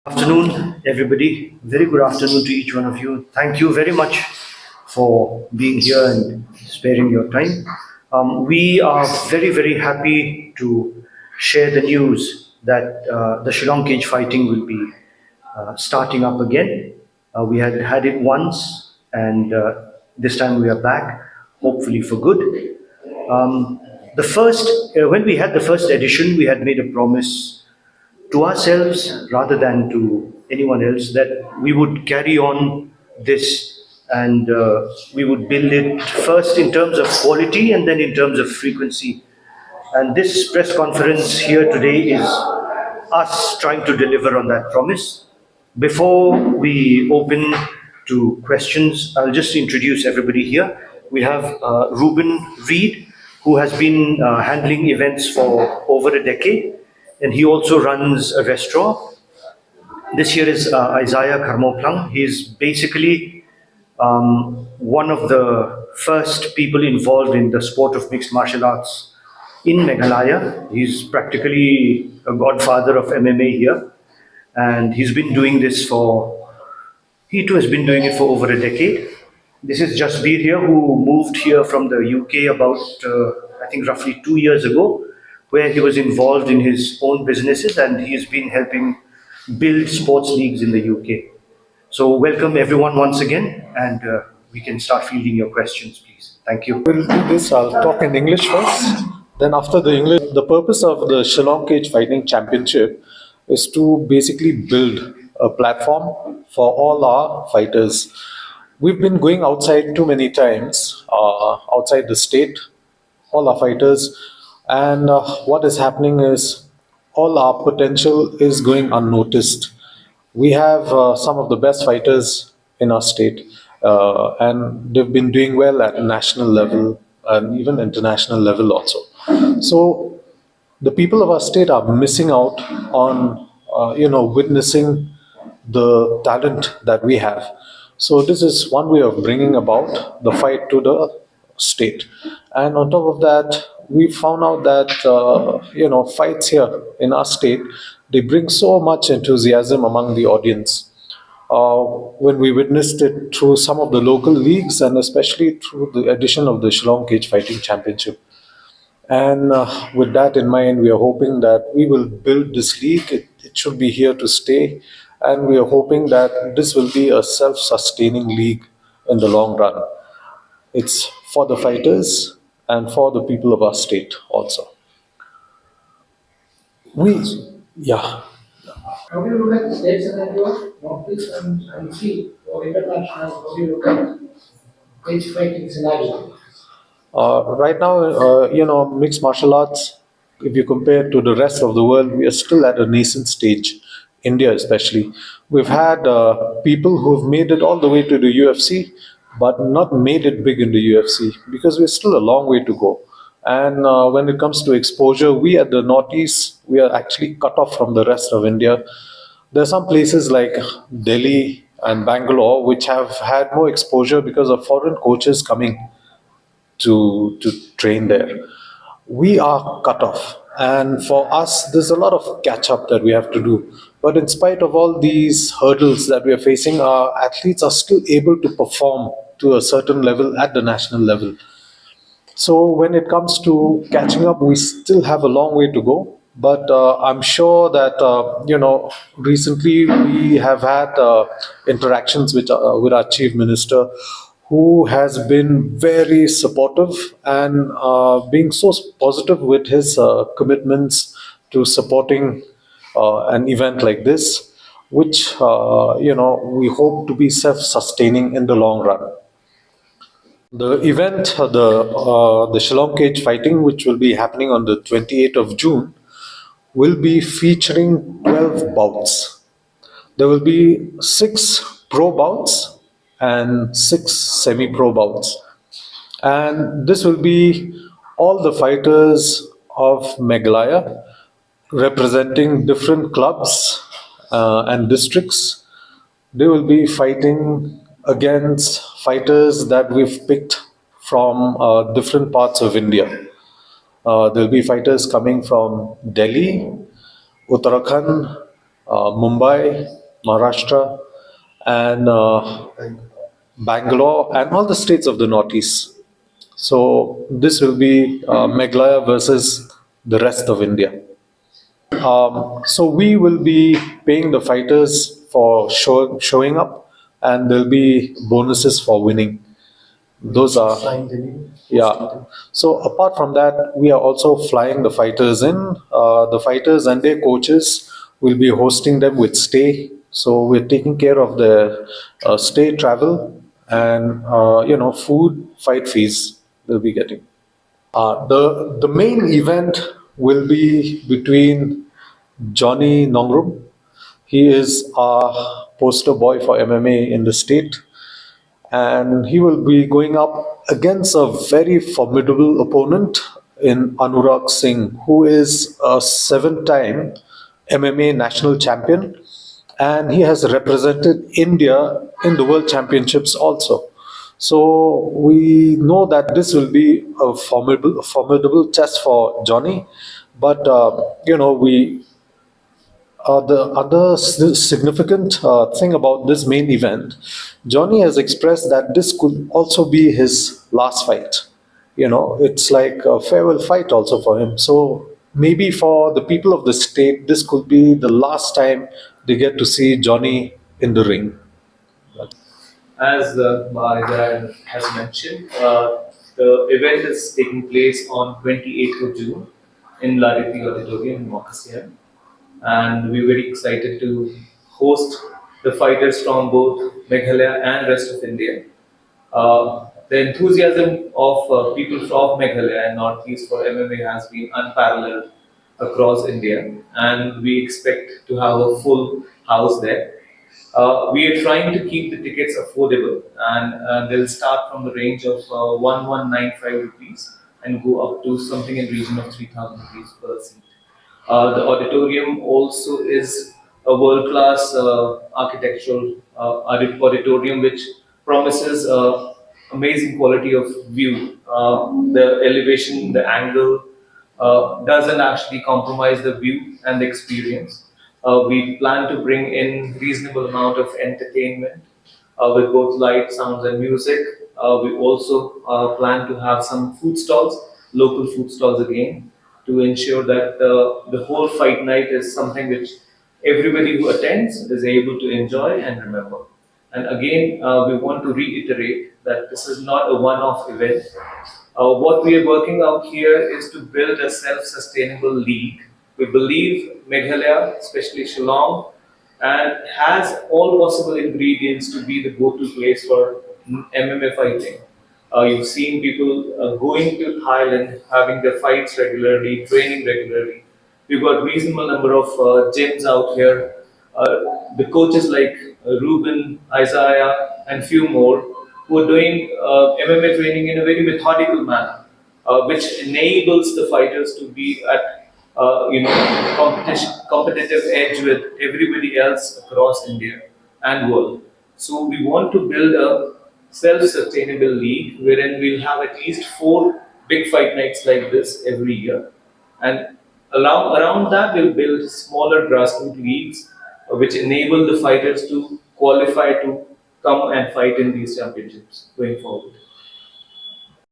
Afternoon, everybody. Very good afternoon to each one of you. Thank you very much for being here and sparing your time. We are very, very happy to share the news that the Shillong cage fighting will be starting up again. We had had it once, and this time we are back, hopefully for good. When we had the first edition, we had made a promise to ourselves rather than to anyone else that we would carry on this and we would build it first in terms of quality and then in terms of frequency. And this press conference here today is us trying to deliver on that promise. Before we open to questions, I'll just introduce everybody here. We have Ruben Reed, who has been handling events for over a decade, and he also runs a restaurant. This here is Isaiah Karmoplang. He's basically one of the first people involved in the sport of mixed martial arts in Meghalaya. He's practically a godfather of MMA here, and he too has been doing it for over a decade. This is Jasbir here, who moved here from the UK about, I think, roughly 2 years ago, where he was involved in his own businesses and he's been helping build sports leagues in the UK. So, welcome everyone once again, and we can start fielding your questions, please. Thank you. We'll do this. I'll talk in English first. Then after the English, the purpose of the Shillong Cage Fighting Championship is to basically build a platform for all our fighters. We've been going outside too many times, outside the state, all our fighters, and what is happening is all our potential is going unnoticed. We have some of the best fighters in our state, and they've been doing well at national level and even international level also. So the people of our state are missing out on, witnessing the talent that we have. So this is one way of bringing about the fight to the state. And on top of that, we found out that fights here in our state, they bring so much enthusiasm among the audience. When we witnessed it through some of the local leagues and especially through the addition of the Shillong Cage Fighting Championship. And with that in mind, we are hoping that we will build this league. It should be here to stay. And we are hoping that this will be a self-sustaining league in the long run. It's for the fighters and for the people of our state also. Yeah. How do you look at the state scenario, Northeast and see, or international? How do you look at cage fighting scenario? Right now, mixed martial arts, if you compare to the rest of the world, we are still at a nascent stage, India especially. We've had people who've made it all the way to the UFC, but not made it big in the UFC because we're still a long way to go. And when it comes to exposure, we at the Northeast, we are actually cut off from the rest of India. There are some places like Delhi and Bangalore which have had more exposure because of foreign coaches coming to train there. We are cut off, and for us there's a lot of catch up that we have to do. But in spite of all these hurdles that we are facing, our athletes are still able to perform to a certain level at the national level. So when it comes to catching up, we still have a long way to go. But I'm sure that recently we have had interactions with our chief minister, who has been very supportive and being so positive with his commitments to supporting an event like this, which we hope to be self-sustaining in the long run. The event, the Shillong Cage Fighting, which will be happening on the 28th of June, will be featuring 12 bouts. There will be 6 pro bouts and 6 semi-pro bouts. And this will be all the fighters of Meghalaya representing different clubs and districts. They will be fighting against fighters that we've picked from different parts of India. There'll be fighters coming from Delhi, Uttarakhand, Mumbai, Maharashtra, and Bangalore, and all the states of the Northeast. So this will be Meghalaya versus the rest of India. So we will be paying the fighters for showing up, and there'll be bonuses for winning. Those are yeah. So apart from that, we are also flying the fighters in. The fighters and their coaches will be hosting them with stay. So we're taking care of their stay, travel, and food, fight fees they'll be getting. The main event will be between Johnny Nongrum. He is our poster boy for MMA in the state, and he will be going up against a very formidable opponent in Anurag Singh, who is a 7-time MMA national champion, and he has represented India in the World Championships also. So we know that this will be a formidable test for Johnny, but we the other significant thing about this main event, Johnny has expressed that this could also be his last fight. It's like a farewell fight also for him. So maybe for the people of the state, this could be the last time they get to see Johnny in the ring. As Maharaj has mentioned, the event is taking place on 28th of June in Lariti Auditorium in Mawkasiang, and we're very excited to host the fighters from both Meghalaya and rest of India. The enthusiasm of people from Meghalaya and Northeast for MMA has been unparalleled across India, and we expect to have a full house there. We are trying to keep the tickets affordable, and they'll start from the range of 1195 rupees and go up to something in region of 3000 rupees per seat. The auditorium also is a world-class architectural auditorium which promises amazing quality of view. The elevation, the angle doesn't actually compromise the view and the experience. We plan to bring in reasonable amount of entertainment with both light, sounds, and music. We also plan to have some food stalls, local food stalls again, to ensure that the whole fight night is something which everybody who attends is able to enjoy and remember. And again, we want to reiterate that this is not a one-off event. What we are working out here is to build a self-sustainable league. We believe Meghalaya, especially Shillong, and has all possible ingredients to be the go-to place for MMA fighting. You've seen people going to Thailand, having their fights regularly, training regularly. We've got reasonable number of gyms out here. The coaches like Ruben, Isaiah, and few more who are doing MMA training in a very methodical manner, which enables the fighters to be at competitive edge with everybody else across India and world. So we want to build a self-sustainable league wherein we'll have at least 4 big fight nights like this every year, and around that we'll build smaller grassroots leagues which enable the fighters to qualify to come and fight in these championships going forward.